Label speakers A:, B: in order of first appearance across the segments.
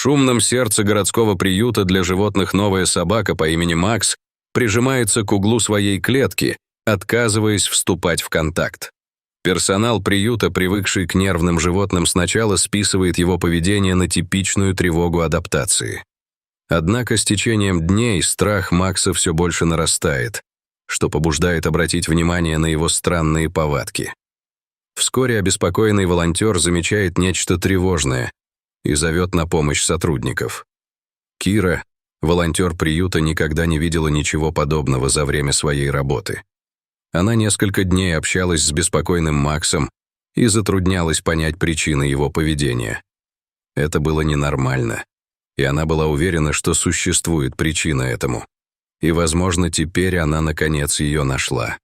A: шумном сердце городского приюта для животных новая собака по имени Макс прижимается к углу своей клетки, отказываясь вступать в контакт. Персонал приюта, привыкший к нервным животным, сначала списывает его поведение на типичную тревогу адаптации. Однако с течением дней страх Макса все больше нарастает, что побуждает обратить внимание на его странные повадки. Вскоре обеспокоенный волонтер замечает нечто тревожное и зовет на помощь сотрудников. Кира, волонтер приюта, никогда не видела ничего подобного за время своей работы. Она несколько дней общалась с беспокойным Максом и затруднялась понять причины его поведения. Это было ненормально, и она была уверена, что существует причина этому. И, возможно, теперь она, наконец, ее нашла.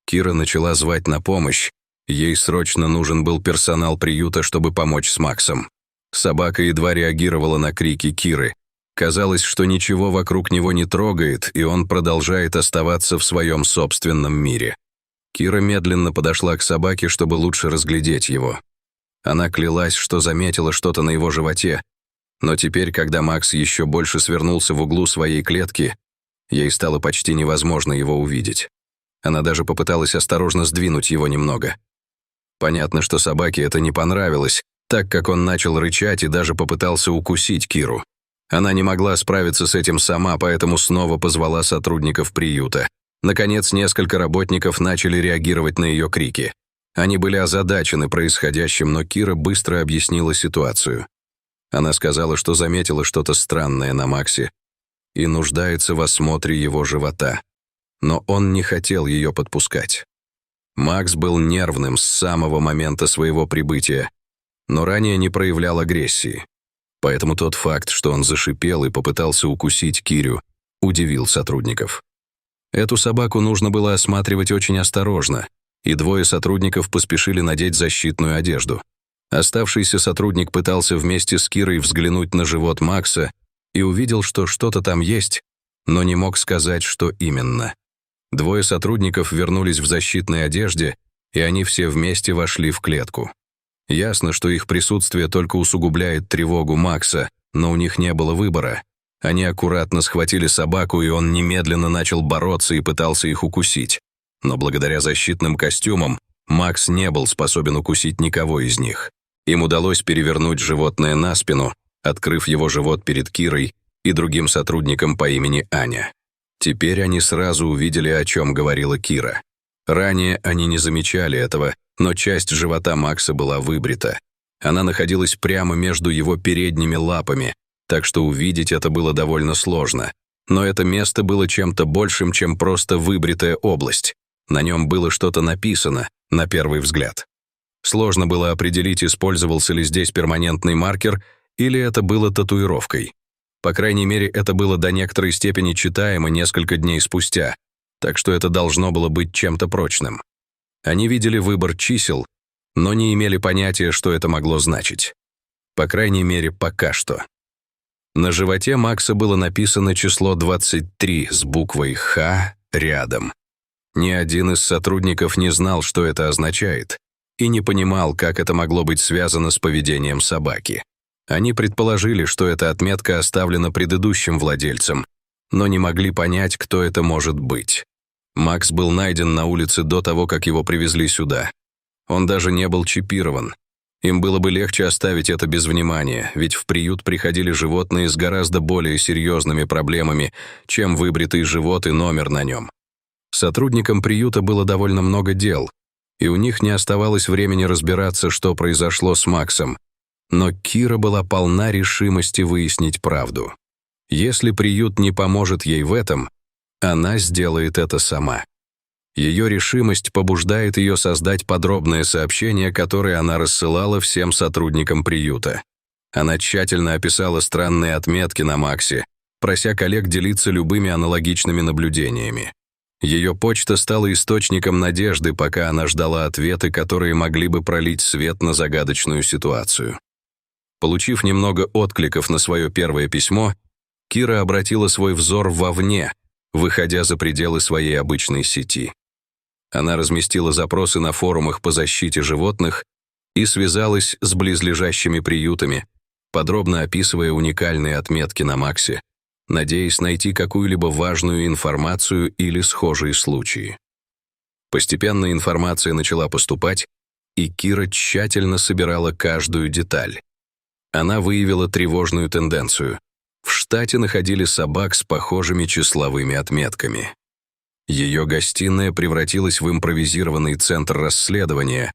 A: Кира начала звать на помощь. Ей срочно нужен был персонал приюта, чтобы помочь с Максом. Собака едва реагировала на крики Киры. Казалось, что ничего вокруг него не трогает, и он продолжает оставаться в своем собственном мире. Кира медленно подошла к собаке, чтобы лучше разглядеть его. Она клялась, что заметила что-то на его животе, но теперь, когда Макс еще больше свернулся в углу своей клетки, ей стало почти невозможно его увидеть. Она даже попыталась осторожно сдвинуть его немного. Понятно, что собаке это не понравилось, так как он начал рычать и даже попытался укусить Киру. Она не могла справиться с этим сама, поэтому снова позвала сотрудников приюта. Наконец, несколько работников начали реагировать на ее крики. Они были озадачены происходящим, но Кира быстро объяснила ситуацию. Она сказала, что заметила что-то странное на Максе и нуждается в осмотре его живота. Но он не хотел ее подпускать. Макс был нервным с самого момента своего прибытия, но ранее не проявлял агрессии. Поэтому тот факт, что он зашипел и попытался укусить Кирю, удивил сотрудников. Эту собаку нужно было осматривать очень осторожно, и двое сотрудников поспешили надеть защитную одежду. Оставшийся сотрудник пытался вместе с Кирой взглянуть на живот Макса и увидел, что что-то там есть, но не мог сказать, что именно. Двое сотрудников вернулись в защитной одежде, и они все вместе вошли в клетку. Ясно, что их присутствие только усугубляет тревогу Макса, но у них не было выбора. Они аккуратно схватили собаку, и он немедленно начал бороться и пытался их укусить. Но благодаря защитным костюмам Макс не был способен укусить никого из них. Им удалось перевернуть животное на спину, открыв его живот перед Кирой и другим сотрудником по имени Аня. Теперь они сразу увидели, о чем говорила Кира. Ранее они не замечали этого, но часть живота Макса была выбрита. Она находилась прямо между его передними лапами, так что увидеть это было довольно сложно. Но это место было чем-то большим, чем просто выбритая область. На нем было что-то написано, на первый взгляд. Сложно было определить, использовался ли здесь перманентный маркер, или это было татуировкой. По крайней мере, это было до некоторой степени читаемо несколько дней спустя, так что это должно было быть чем-то прочным. Они видели выбор чисел, но не имели понятия, что это могло значить. По крайней мере, пока что. На животе Макса было написано число 23 с буквой «Х» рядом. Ни один из сотрудников не знал, что это означает, и не понимал, как это могло быть связано с поведением собаки. Они предположили, что эта отметка оставлена предыдущим владельцем, но не могли понять, кто это может быть. Макс был найден на улице до того, как его привезли сюда. Он даже не был чипирован. Им было бы легче оставить это без внимания, ведь в приют приходили животные с гораздо более серьезными проблемами, чем выбритый живот и номер на нем. Сотрудникам приюта было довольно много дел, и у них не оставалось времени разбираться, что произошло с Максом. Но Кира была полна решимости выяснить правду. Если приют не поможет ей в этом, она сделает это сама. Ее решимость побуждает ее создать подробное сообщение, которое она рассылала всем сотрудникам приюта. Она тщательно описала странные отметки на Максе, прося коллег делиться любыми аналогичными наблюдениями. Ее почта стала источником надежды, пока она ждала ответы, которые могли бы пролить свет на загадочную ситуацию. Получив немного откликов на свое первое письмо, Кира обратила свой взор вовне, выходя за пределы своей обычной сети. Она разместила запросы на форумах по защите животных и связалась с близлежащими приютами, подробно описывая уникальные отметки на Максе, надеясь найти какую-либо важную информацию или схожие случаи. Постепенно информация начала поступать, и Кира тщательно собирала каждую деталь. Она выявила тревожную тенденцию. В штате находили собак с похожими числовыми отметками. Ее гостиная превратилась в импровизированный центр расследования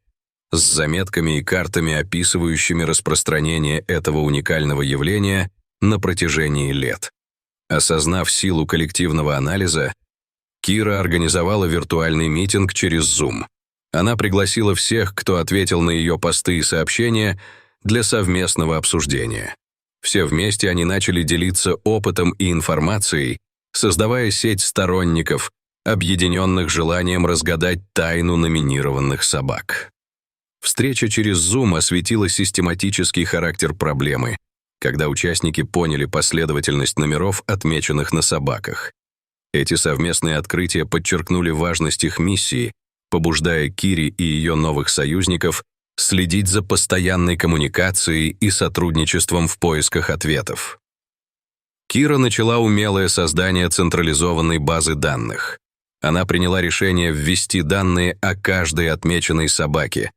A: с заметками и картами, описывающими распространение этого уникального явления на протяжении лет. Осознав силу коллективного анализа, Кира организовала виртуальный митинг через Zoom. Она пригласила всех, кто ответил на ее посты и сообщения, для совместного обсуждения. Все вместе они начали делиться опытом и информацией, создавая сеть сторонников, объединенных желанием разгадать тайну номинированных собак. Встреча через Zoom осветила систематический характер проблемы, когда участники поняли последовательность номеров, отмеченных на собаках. Эти совместные открытия подчеркнули важность их миссии, побуждая Кири и ее новых союзников следить за постоянной коммуникацией и сотрудничеством в поисках ответов. Кира начала умелое создание централизованной базы данных. Она приняла решение ввести данные о каждой отмеченной собаке,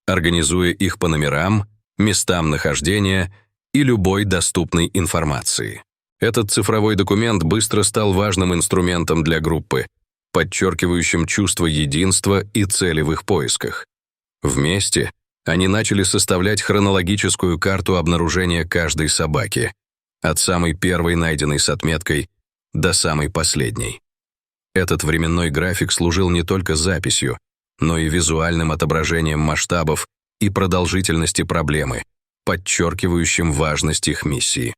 A: организуя их по номерам, местам нахождения и любой доступной информации. Этот цифровой документ быстро стал важным инструментом для группы, подчеркивающим чувство единства и цели в их поисках. Вместе они начали составлять хронологическую карту обнаружения каждой собаки, от самой первой найденной с отметкой до самой последней. Этот временной график служил не только записью, но и визуальным отображением масштабов и продолжительности проблемы, подчеркивающим важность их миссии.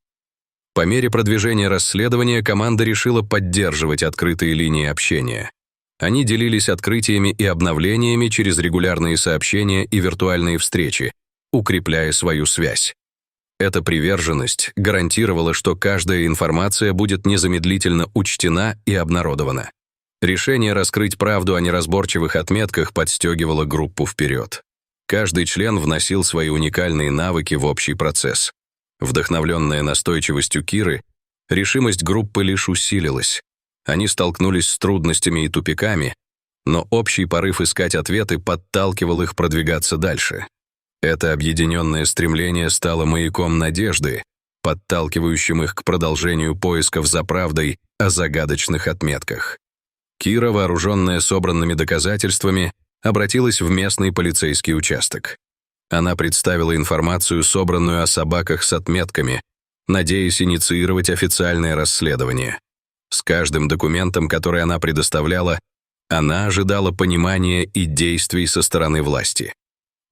A: По мере продвижения расследования команда решила поддерживать открытые линии общения. Они делились открытиями и обновлениями через регулярные сообщения и виртуальные встречи, укрепляя свою связь. Эта приверженность гарантировала, что каждая информация будет незамедлительно учтена и обнародована. Решение раскрыть правду о неразборчивых отметках подстегивало группу вперед. Каждый член вносил свои уникальные навыки в общий процесс. Вдохновленная настойчивостью Киры, решимость группы лишь усилилась. Они столкнулись с трудностями и тупиками, но общий порыв искать ответы подталкивал их продвигаться дальше. Это объединенное стремление стало маяком надежды, подталкивающим их к продолжению поисков за правдой о загадочных отметках. Кира, вооруженная собранными доказательствами, обратилась в местный полицейский участок. Она представила информацию, собранную о собаках с отметками, надеясь инициировать официальное расследование. С каждым документом, который она предоставляла, она ожидала понимания и действий со стороны власти.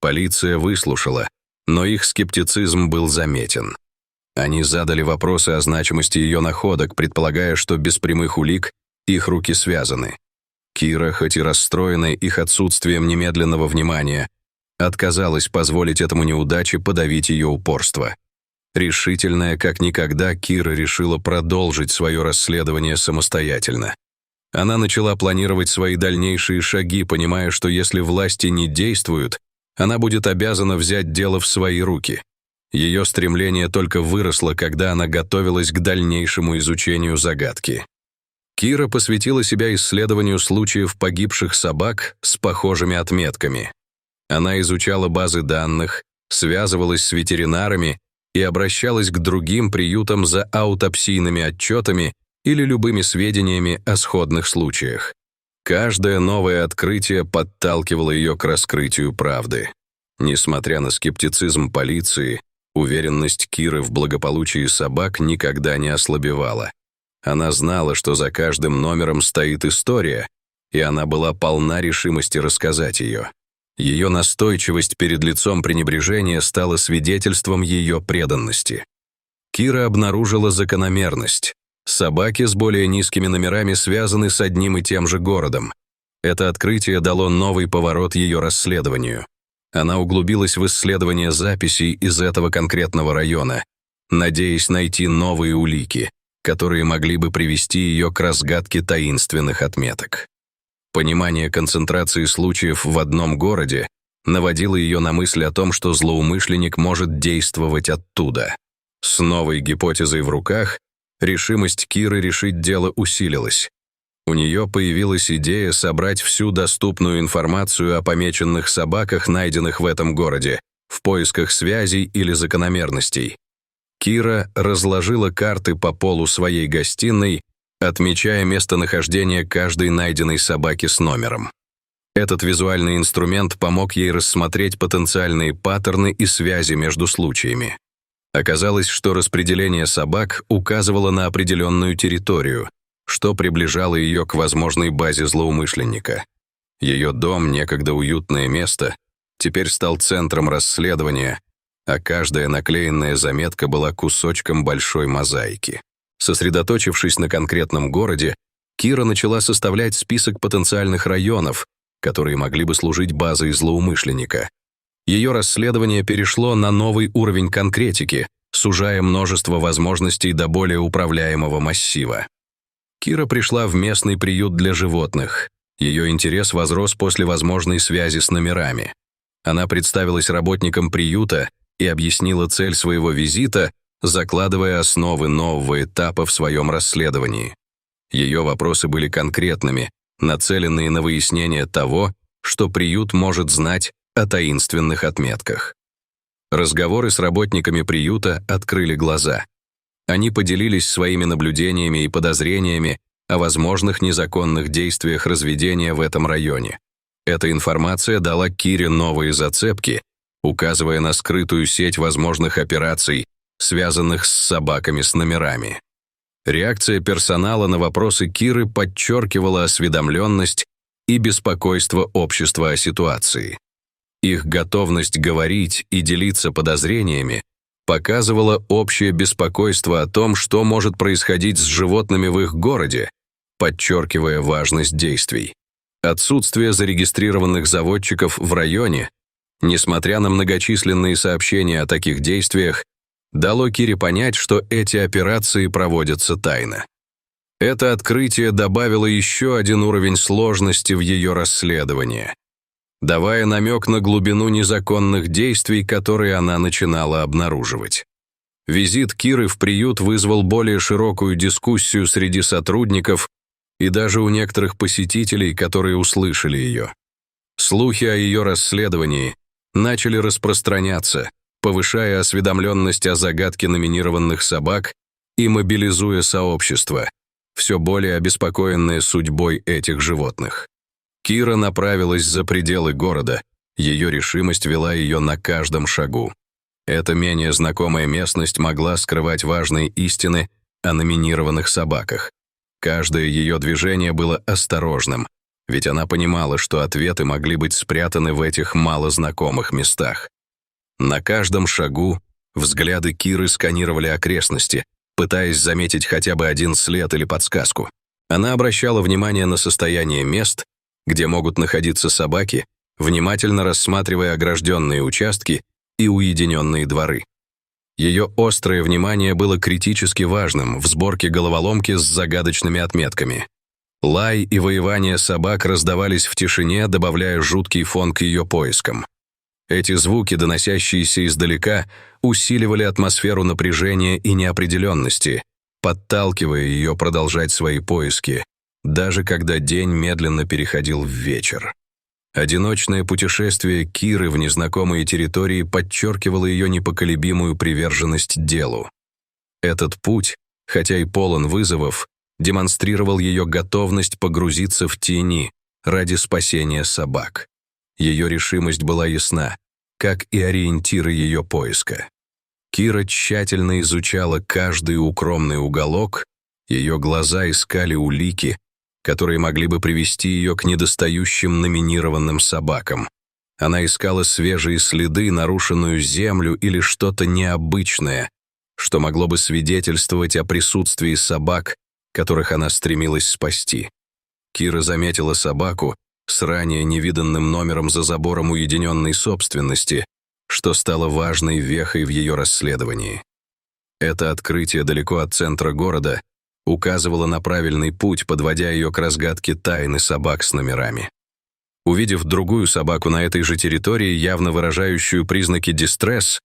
A: Полиция выслушала, но их скептицизм был заметен. Они задали вопросы о значимости ее находок, предполагая, что без прямых улик их руки связаны. Кира, хоть и расстроенная их отсутствием немедленного внимания, отказалась позволить этому неудаче подавить ее упорство. Решительная, как никогда, Кира решила продолжить свое расследование самостоятельно. Она начала планировать свои дальнейшие шаги, понимая, что если власти не действуют, она будет обязана взять дело в свои руки. Ее стремление только выросло, когда она готовилась к дальнейшему изучению загадки. Кира посвятила себя исследованию случаев погибших собак с похожими отметками. Она изучала базы данных, связывалась с ветеринарами и обращалась к другим приютам за аутопсийными отчетами или любыми сведениями о сходных случаях. Каждое новое открытие подталкивало ее к раскрытию правды. Несмотря на скептицизм полиции, уверенность Киры в благополучии собак никогда не ослабевала. Она знала, что за каждым номером стоит история, и она была полна решимости рассказать ее. Ее настойчивость перед лицом пренебрежения стала свидетельством ее преданности. Кира обнаружила закономерность. Собаки с более низкими номерами связаны с одним и тем же городом. Это открытие дало новый поворот ее расследованию. Она углубилась в исследование записей из этого конкретного района, надеясь найти новые улики, которые могли бы привести ее к разгадке таинственных отметок. Понимание концентрации случаев в одном городе наводило ее на мысль о том, что злоумышленник может действовать оттуда. С новой гипотезой в руках, решимость Киры решить дело усилилась. У нее появилась идея собрать всю доступную информацию о помеченных собаках, найденных в этом городе, в поисках связей или закономерностей. Кира разложила карты по полу своей гостиной, отмечая местонахождение каждой найденной собаки с номером. Этот визуальный инструмент помог ей рассмотреть потенциальные паттерны и связи между случаями. Оказалось, что распределение собак указывало на определенную территорию, что приближало ее к возможной базе злоумышленника. Ее дом, некогда уютное место, теперь стал центром расследования, а каждая наклеенная заметка была кусочком большой мозаики. Сосредоточившись на конкретном городе, Кира начала составлять список потенциальных районов, которые могли бы служить базой злоумышленника. Ее расследование перешло на новый уровень конкретики, сужая множество возможностей до более управляемого массива. Кира пришла в местный приют для животных. Ее интерес возрос после возможной связи с номерами. Она представилась работникам приюта и объяснила цель своего визита, закладывая основы нового этапа в своем расследовании. Ее вопросы были конкретными, нацеленные на выяснение того, что приют может знать о таинственных отметках. Разговоры с работниками приюта открыли глаза. Они поделились своими наблюдениями и подозрениями о возможных незаконных действиях разведения в этом районе. Эта информация дала Кире новые зацепки, указывая на скрытую сеть возможных операций, связанных с собаками с номерами. Реакция персонала на вопросы Киры подчеркивала осведомленность и беспокойство общества о ситуации. Их готовность говорить и делиться подозрениями показывала общее беспокойство о том, что может происходить с животными в их городе, подчеркивая важность действий. Отсутствие зарегистрированных заводчиков в районе, несмотря на многочисленные сообщения о таких действиях, дало Кире понять, что эти операции проводятся тайно. Это открытие добавило еще один уровень сложности в ее расследование, давая намек на глубину незаконных действий, которые она начинала обнаруживать. Визит Киры в приют вызвал более широкую дискуссию среди сотрудников и даже у некоторых посетителей, которые услышали ее. Слухи о ее расследовании начали распространяться, повышая осведомленность о загадке номинированных собак и мобилизуя сообщество, все более обеспокоенное судьбой этих животных. Кира направилась за пределы города, ее решимость вела ее на каждом шагу. Эта менее знакомая местность могла скрывать важные истины о номинированных собаках. Каждое ее движение было осторожным, ведь она понимала, что ответы могли быть спрятаны в этих малознакомых местах. На каждом шагу взгляды Киры сканировали окрестности, пытаясь заметить хотя бы один след или подсказку. Она обращала внимание на состояние мест, где могут находиться собаки, внимательно рассматривая огражденные участки и уединенные дворы. Ее острое внимание было критически важным в сборке головоломки с загадочными отметками. Лай и воевание собак раздавались в тишине, добавляя жуткий фон к ее поискам. Эти звуки, доносящиеся издалека, усиливали атмосферу напряжения и неопределенности, подталкивая ее продолжать свои поиски, даже когда день медленно переходил в вечер. Одиночное путешествие Киры в незнакомые территории подчеркивало ее непоколебимую приверженность делу. Этот путь, хотя и полон вызовов, демонстрировал ее готовность погрузиться в тени ради спасения собак. Ее решимость была ясна, как и ориентиры ее поиска. Кира тщательно изучала каждый укромный уголок, ее глаза искали улики, которые могли бы привести ее к недостающим номинированным собакам. Она искала свежие следы, нарушенную землю или что-то необычное, что могло бы свидетельствовать о присутствии собак, которых она стремилась спасти. Кира заметила собаку с ранее невиданным номером за забором уединенной собственности, что стало важной вехой в ее расследовании. Это открытие далеко от центра города указывало на правильный путь, подводя ее к разгадке тайны собак с номерами. Увидев другую собаку на этой же территории, явно выражающую признаки дистресс,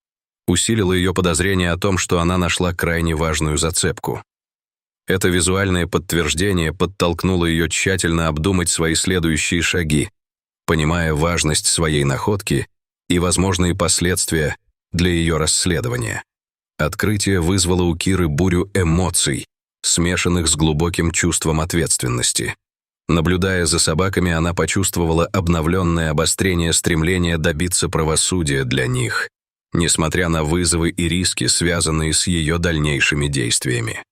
A: усилило ее подозрение о том, что она нашла крайне важную зацепку. Это визуальное подтверждение подтолкнуло ее тщательно обдумать свои следующие шаги, понимая важность своей находки и возможные последствия для ее расследования. Открытие вызвало у Киры бурю эмоций, смешанных с глубоким чувством ответственности. Наблюдая за собаками, она почувствовала обновленное обострение стремления добиться правосудия для них, несмотря на вызовы и риски, связанные с ее дальнейшими действиями.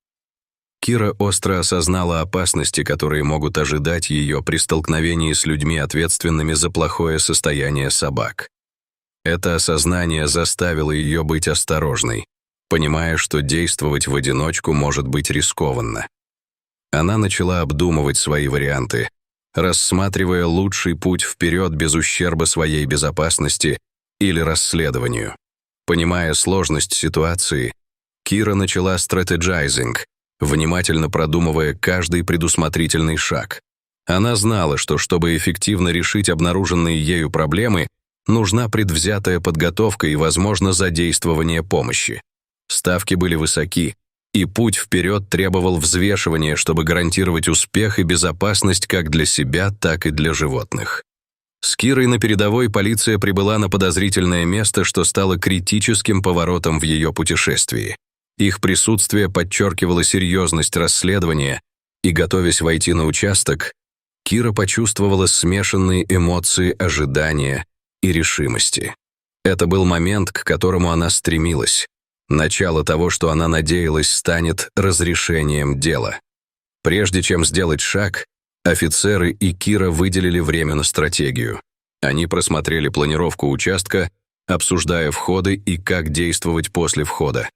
A: Кира остро осознала опасности, которые могут ожидать ее при столкновении с людьми, ответственными за плохое состояние собак. Это осознание заставило ее быть осторожной, понимая, что действовать в одиночку может быть рискованно. Она начала обдумывать свои варианты, рассматривая лучший путь вперед без ущерба своей безопасности или расследованию. Понимая сложность ситуации, Кира начала стратеджайзинг, внимательно продумывая каждый предусмотрительный шаг. Она знала, что чтобы эффективно решить обнаруженные ею проблемы, нужна предвзятая подготовка и, возможно, задействование помощи. Ставки были высоки, и путь вперед требовал взвешивания, чтобы гарантировать успех и безопасность как для себя, так и для животных. С Кирой на передовой полиция прибыла на подозрительное место, что стало критическим поворотом в ее путешествии. Их присутствие подчеркивало серьезность расследования, и, готовясь войти на участок, Кира почувствовала смешанные эмоции ожидания и решимости. Это был момент, к которому она стремилась. Начало того, что она надеялась, станет разрешением дела. Прежде чем сделать шаг, офицеры и Кира выделили время на стратегию. Они просмотрели планировку участка, обсуждая входы и как действовать после входа.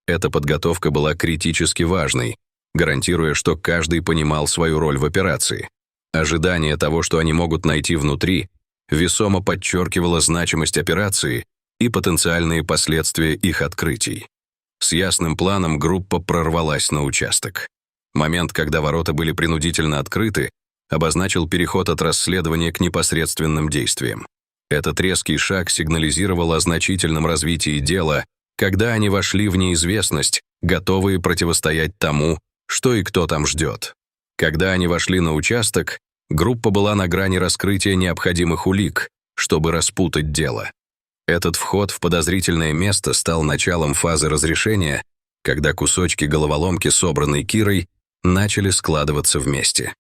A: Эта подготовка была критически важной, гарантируя, что каждый понимал свою роль в операции. Ожидание того, что они могут найти внутри, весомо подчеркивало значимость операции и потенциальные последствия их открытий. С ясным планом группа прорвалась на участок. Момент, когда ворота были принудительно открыты, обозначил переход от расследования к непосредственным действиям. Этот резкий шаг сигнализировал о значительном развитии дела, когда они вошли в неизвестность, готовые противостоять тому, что и кто там ждет. Когда они вошли на участок, группа была на грани раскрытия необходимых улик, чтобы распутать дело. Этот вход в подозрительное место стал началом фазы разрешения, когда кусочки головоломки, собранной Кирой, начали складываться вместе.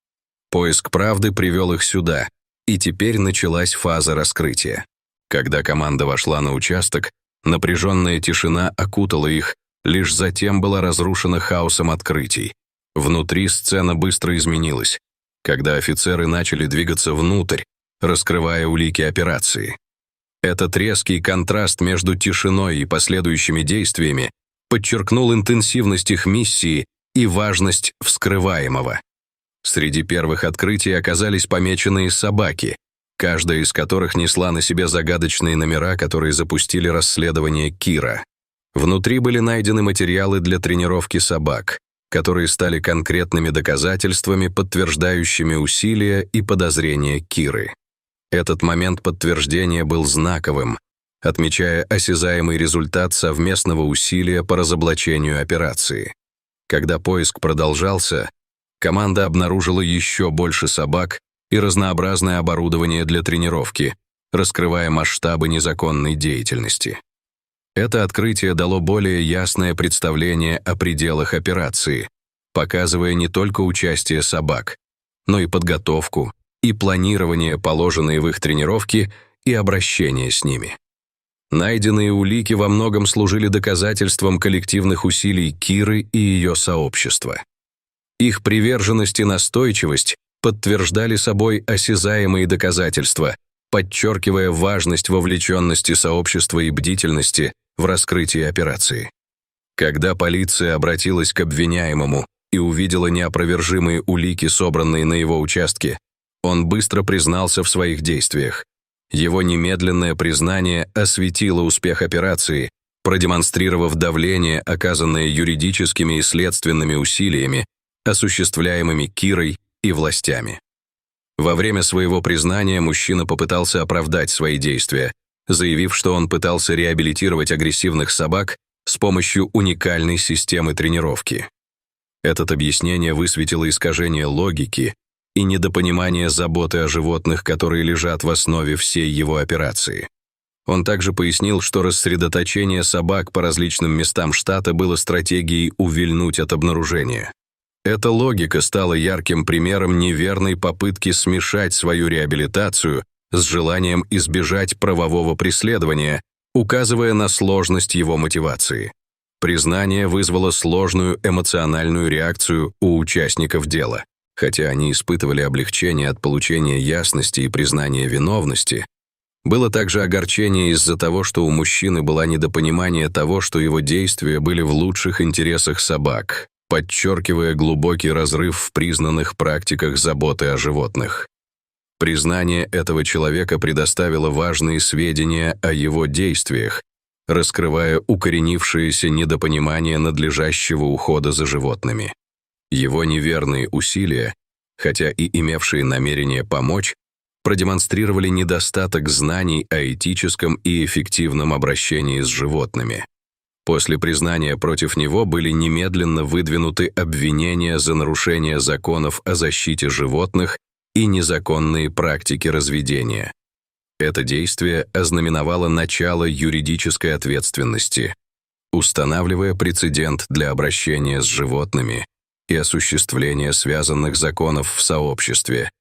A: Поиск правды привел их сюда, и теперь началась фаза раскрытия. Когда команда вошла на участок, напряженная тишина окутала их, лишь затем была разрушена хаосом открытий. Внутри сцена быстро изменилась, когда офицеры начали двигаться внутрь, раскрывая улики операции. Этот резкий контраст между тишиной и последующими действиями подчеркнул интенсивность их миссии и важность вскрываемого. Среди первых открытий оказались помеченные собаки, каждая из которых несла на себе загадочные номера, которые запустили расследование Кира. Внутри были найдены материалы для тренировки собак, которые стали конкретными доказательствами, подтверждающими усилия и подозрения Киры. Этот момент подтверждения был знаковым, отмечая осязаемый результат совместного усилия по разоблачению операции. Когда поиск продолжался, команда обнаружила еще больше собак и разнообразное оборудование для тренировки, раскрывая масштабы незаконной деятельности. Это открытие дало более ясное представление о пределах операции, показывая не только участие собак, но и подготовку и планирование, положенные в их тренировки, и обращение с ними. Найденные улики во многом служили доказательством коллективных усилий Киры и ее сообщества. Их приверженность и настойчивость подтверждали собой осязаемые доказательства, подчеркивая важность вовлеченности сообщества и бдительности в раскрытии операции. Когда полиция обратилась к обвиняемому и увидела неопровержимые улики, собранные на его участке, он быстро признался в своих действиях. Его немедленное признание осветило успех операции, продемонстрировав давление, оказанное юридическими и следственными усилиями, осуществляемыми Кирой и властями. Во время своего признания мужчина попытался оправдать свои действия, заявив, что он пытался реабилитировать агрессивных собак с помощью уникальной системы тренировки. Это объяснение высветило искажение логики и недопонимание заботы о животных, которые лежат в основе всей его операции. Он также пояснил, что рассредоточение собак по различным местам штата было стратегией увильнуть от обнаружения. Эта логика стала ярким примером неверной попытки смешать свою реабилитацию с желанием избежать правового преследования, указывая на сложность его мотивации. Признание вызвало сложную эмоциональную реакцию у участников дела. Хотя они испытывали облегчение от получения ясности и признания виновности, было также огорчение из-за того, что у мужчины было недопонимание того, что его действия были в лучших интересах собак, подчеркивая глубокий разрыв в признанных практиках заботы о животных. Признание этого человека предоставило важные сведения о его действиях, раскрывая укоренившееся недопонимание надлежащего ухода за животными. Его неверные усилия, хотя и имевшие намерение помочь, продемонстрировали недостаток знаний о этическом и эффективном обращении с животными. После признания против него были немедленно выдвинуты обвинения за нарушение законов о защите животных и незаконные практики разведения. Это действие ознаменовало начало юридической ответственности, устанавливая прецедент для обращения с животными и осуществления связанных законов в сообществе,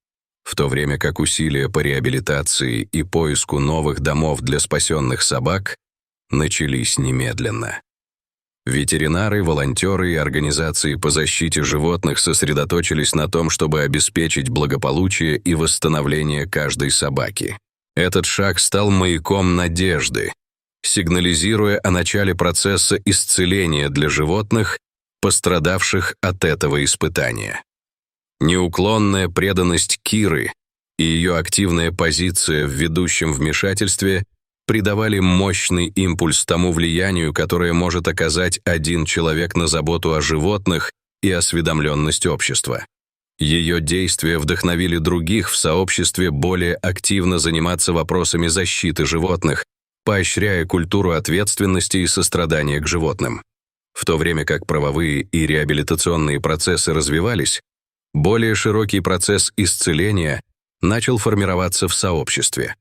A: в то время как усилия по реабилитации и поиску новых домов для спасенных собак начались немедленно. Ветеринары, волонтеры и организации по защите животных сосредоточились на том, чтобы обеспечить благополучие и восстановление каждой собаки. Этот шаг стал маяком надежды, сигнализируя о начале процесса исцеления для животных, пострадавших от этого испытания. Неуклонная преданность Киры и ее активная позиция в ведущем вмешательстве придавали мощный импульс тому влиянию, которое может оказать один человек на заботу о животных и осведомленность общества. Ее действия вдохновили других в сообществе более активно заниматься вопросами защиты животных, поощряя культуру ответственности и сострадания к животным. В то время как правовые и реабилитационные процессы развивались, более широкий процесс исцеления начал формироваться в сообществе.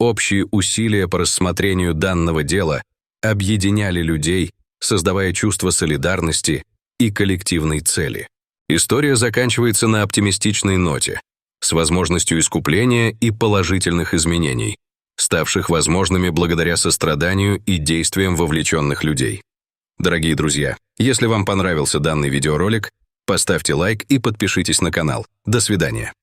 A: Общие усилия по рассмотрению данного дела объединяли людей, создавая чувство солидарности и коллективной цели. История заканчивается на оптимистичной ноте, с возможностью искупления и положительных изменений, ставших возможными благодаря состраданию и действиям вовлеченных людей. Дорогие друзья, если вам понравился данный видеоролик, поставьте лайк и подпишитесь на канал. До свидания.